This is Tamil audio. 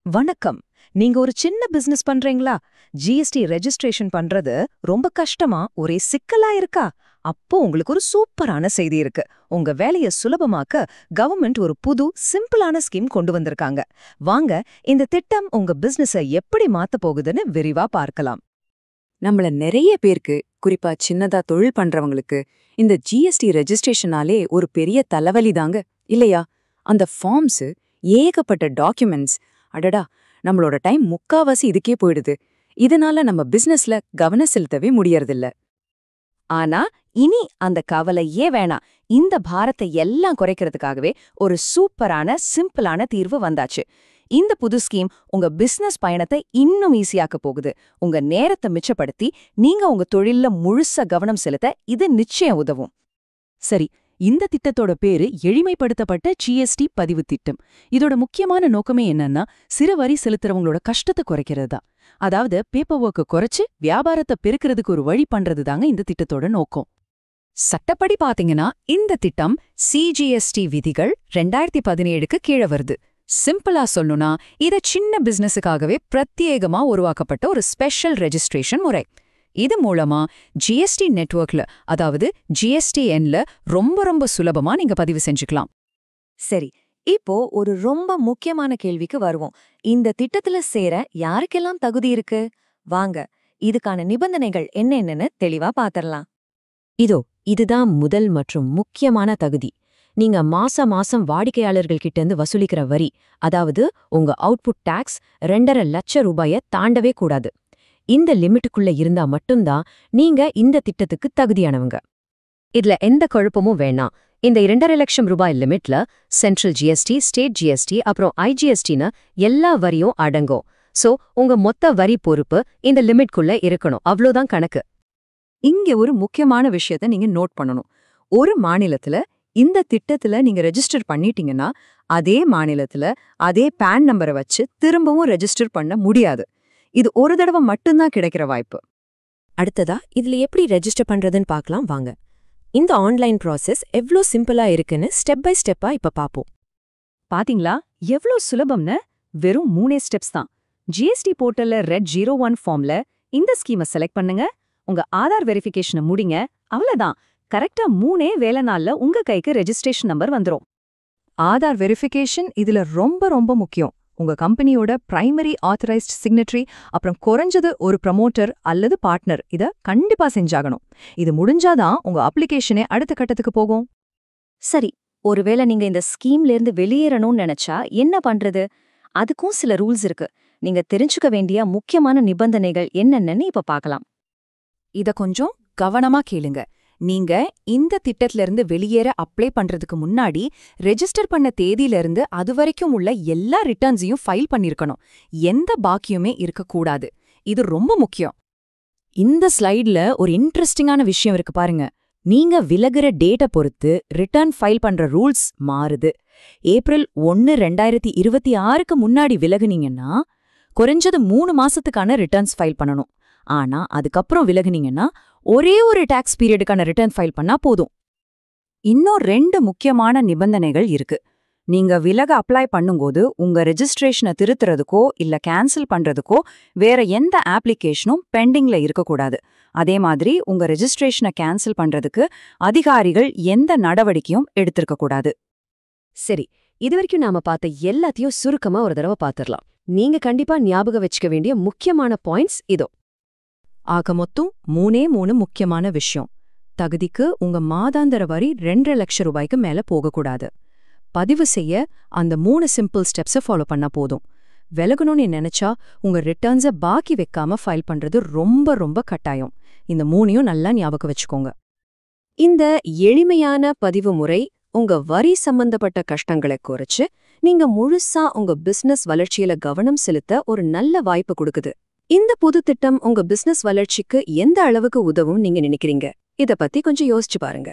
வணக்கம். நீங்க ஒரு சின்ன பிசினஸ் பண்றீங்களா? ஜிஎஸ்டி ரெஜிஸ்ட்ரேஷன் பண்றது ரொம்ப கஷ்டமா, ஒரே சிக்கலா இருக்கா? அப்போ உங்களுக்கு ஒரு சூப்பரான செய்தி இருக்கு. உங்க வேலைய சுலபமாக்க கவர்மெண்ட் ஒரு புது சிம்பிளான ஸ்கீம் கொண்டு வந்திருக்காங்க. வாங்க, இந்த திட்டம் உங்க பிசினஸ எப்படி மாத்த போகுதுன்னு விரிவா பார்க்கலாம். நம்மள நிறைய பேருக்கு, குறிப்பா சின்னதா தொழில் பண்றவங்களுக்கு இந்த ஜிஎஸ்டி ரெஜிஸ்ட்ரேஷனாலே ஒரு பெரிய தலைவலி தாங்க, இல்லையா? அந்த ஃபார்ம்ஸ், ஏகப்பட்ட டாக்குமெண்ட்ஸ், அடடா, நம்மளோட டைம் முக்காவாசி இதுக்கே போயிடுது. இதனால நம்ம பிசினஸ்ல கவனம் செலுத்தவே முடியறதில்ல. ஆனா இனி அந்த கவலையே வேணாம். இந்த பாரத்தை எல்லாம் குறைக்கிறதுக்காகவே ஒரு சூப்பரான சிம்பிளான தீர்வு வந்தாச்சு. இந்த புது ஸ்கீம் உங்க பிசினஸ் பயணத்தை இன்னும் ஈஸியாக்க போகுது. உங்க நேரத்தை மிச்சப்படுத்தி நீங்க உங்க தொழில்ல முழுசா கவனம் செலுத்த இது நிச்சயம் உதவும். சரி, இந்த திட்டத்தோட பேரு எளிமைப்படுத்தப்பட்ட ஜிஎஸ்டி பதிவு திட்டம். இதோட முக்கியமான நோக்கமே என்னன்னா, சிறு வரி செலுத்துறவங்களோட கஷ்டத்தை குறைக்கிறது தான். அதாவது பேப்பர் ஒர்க்கை குறைச்சு வியாபாரத்தை பெருக்கிறதுக்கு ஒரு வழி பண்றது தாங்க இந்த திட்டத்தோட நோக்கம். சட்டப்படி பாத்தீங்கன்னா இந்த திட்டம் சிஜிஎஸ்டி விதிகள் 2017க்கு கீழே வருது. சிம்பிளா சொல்லணும்னா, இது சின்ன பிசினஸுக்காகவே பிரத்யேகமா உருவாக்கப்பட்ட ஒரு ஸ்பெஷல் ரெஜிஸ்ட்ரேஷன் முறை. இது மூலமா ஜிஎஸ்டி நெட்வொர்க்ல, அதாவது ஜிஎஸ்டிஎன்ல ரொம்ப சுலபமா நீங்க பதிவு செஞ்சுக்கலாம். சரி, இப்போ ஒரு ரொம்ப முக்கியமான கேள்விக்கு வருவோம். இந்த திட்டத்துல சேர யாருக்கெல்லாம் தகுதி இருக்கு? வாங்க, இதுக்கான நிபந்தனைகள் என்னன்னு தெளிவா பாத்திரலாம். இதுதான் முதல் மற்றும் முக்கியமான தகுதி. நீங்க மாசம் வாடிக்கையாளர்கள் கிட்ட இருந்து வசூலிக்கிற வரி, அதாவது உங்க அவுட்புட் டாக்ஸ் 2.5 லட்சம் ரூபாய தாண்டவே கூடாது. இந்த லிமிட்டுக்குள்ள இருந்தா மட்டும்தான் நீங்க இந்த திட்டத்துக்கு தகுதியானவங்க. இதுல எந்த குழப்பமும் வேணாம். இந்த 2.5 லட்சம் ரூபாய் லிமிட்ல சென்ட்ரல் ஜிஎஸ்டி, ஸ்டேட் ஜிஎஸ்டி, அப்புறம் ஐஜிஎஸ்டின்னு எல்லா வரியும் அடங்கும். சோ உங்க மொத்த வரி பொறுப்பு இந்த லிமிட்குள்ள இருக்கணும். அவ்வளோதான் கணக்கு. இங்க ஒரு முக்கியமான விஷயத்த நீங்க நோட் பண்ணணும். ஒரு மாநிலத்துல இந்த திட்டத்துல நீங்க ரெஜிஸ்டர் பண்ணிட்டீங்கன்னா, அதே மாநிலத்துல அதே பான் நம்பரை வச்சு திரும்பவும் ரெஜிஸ்டர் பண்ண முடியாது. இது ஒரு தடவை மட்டும்தான் கிடைக்கிற வாய்ப்பு. அடுத்ததா இதுல எப்படி ரெஜிஸ்டர் பண்றதுன்னு பார்க்கலாம் வாங்க. இந்த ஆன்லைன் ப்ராசஸ் எவ்ளோ சிம்பிளா இருக்குன்னு ஸ்டெப் பை ஸ்டெப்பா இப்ப பாப்போம். பாத்தீங்களா எவ்ளோ சுலபம்னு? வெறும் 3 ஸ்டெப்ஸ் தான். ஜிஎஸ்டி போர்ட்டல்ல ரெட் 01 ஃபார்ம்ல இந்த ஸ்கீமை செலக்ட் பண்ணுங்க, உங்க ஆதார் வெரிஃபிகேஷனை முடிங்க. அவ்வளவுதான். கரெக்டா 3 வேலை நாள்ல உங்க கைக்கு ரெஜிஸ்ட்ரேஷன் நம்பர் வந்துரும். ஆதார் வெரிஃபிகேஷன் இதுல ரொம்ப முக்கியம். உங்க கம்பெனியோட பிரைமரி ஆத்தரைஸ்ட் சிக்னட்டரி, அப்புறம் குறைஞ்சது ஒரு ப்ரமோட்டர் அல்லது பார்ட்னர் இத கண்டிப்பா செஞ்சாகணும். இது முடிஞ்சாதான் உங்க அப்ளிகேஷனே அடுத்த கட்டத்துக்கு போகும். சரி, ஒருவேளை நீங்க இந்த ஸ்கீம்ல இருந்து வெளியேறணும்னு நினைச்சா என்ன பண்றது? அதுக்கும் சில ரூல்ஸ் இருக்கு. நீங்க தெரிஞ்சுக்க வேண்டிய முக்கியமான நிபந்தனைகள் என்னென்னு இப்ப பார்க்கலாம். இத கொஞ்சம் கவனமா கேளுங்க. நீங்க இந்த திட்டத்துல இருந்து வெளியேற அப்ளை பண்றதுக்கு முன்னாடி ரெஜிஸ்டர் பண்ண தேதியில இருந்து அதுவரைக்கும் உள்ள எல்லா ரிட்டர்ன்ஸையும் ஃபைல் பண்ணிருக்கணும். எந்த பாக்கியுமே இருக்கக்கூடாது. இது ரொம்ப முக்கியம். இந்த ஸ்லைட்ல ஒரு இன்ட்ரெஸ்டிங்கான விஷயம் இருக்கு பாருங்க. நீங்க விலகுற டேட்டை பொறுத்து ரிட்டர்ன் ஃபைல் பண்ற ரூல்ஸ் மாறுது. ஏப்ரல் 1, 2026க்கு முன்னாடி விலகுனீங்கன்னா குறைஞ்சது 3 மாசத்துக்கான ரிட்டர்ன்ஸ் ஃபைல் பண்ணணும். ஆனா அதுக்கப்புறம் விலகுனீங்கன்னா ஒரே ஒரு டாக்ஸ் பீரியடுக்கான ரிட்டர்ன் ஃபைல் பண்ணா போதும். இன்னும் 2 முக்கியமான நிபந்தனைகள் இருக்கு. நீங்க விலக அப்ளை பண்ணும்போது உங்க ரெஜிஸ்ட்ரேஷனை திருத்துறதுக்கோ இல்ல கேன்சல் பண்றதுக்கோ வேற எந்த அப்ளிகேஷனும் பெண்டிங்ல இருக்கக்கூடாது. அதே மாதிரி உங்க ரெஜிஸ்ட்ரேஷனை கேன்சல் பண்றதுக்கு அதிகாரிகள் எந்த நடவடிக்கையும் எடுத்திருக்க கூடாது. சரி, இதுவரைக்கும் நாம பார்த்த எல்லாத்தையும் சுருக்கமா ஒரு தடவை பார்த்திரலாம். நீங்க கண்டிப்பா ஞாபகம் வச்சுக்க வேண்டிய முக்கியமான பாயிண்ட்ஸ் இதோ. ஆக மொத்தம் 3 முக்கியமான விஷயம். தகுதிக்கு உங்க மாதாந்திர வரி 2.5 லட்சம் ரூபாய்க்கு மேல போகக்கூடாது. பதிவு செய்ய அந்த 3 சிம்பிள் ஸ்டெப்ஸை ஃபாலோ பண்ணா போதும். விலகணும்னு நினைச்சா உங்க ரிட்டர்ன்ஸை பாக்கி வைக்காம ஃபைல் பண்றது ரொம்ப கட்டாயம். இந்த 3ஐயும் நல்லா ஞாபகம் வச்சுக்கோங்க. இந்த எளிமையான பதிவு முறை உங்க வரி சம்பந்தப்பட்ட கஷ்டங்களை குறைச்சு நீங்க முழுசா உங்க பிசினஸ் வளர்ச்சியில கவனம் செலுத்த ஒரு நல்ல வாய்ப்பு கொடுக்குது. இந்த புது திட்டம் உங்க பிசினஸ் வளர்ச்சிக்கு எந்த அளவுக்கு உதவும் நீங்க நினைக்கிறீங்க? இத பத்தி கொஞ்சம் யோசிச்சு பாருங்க.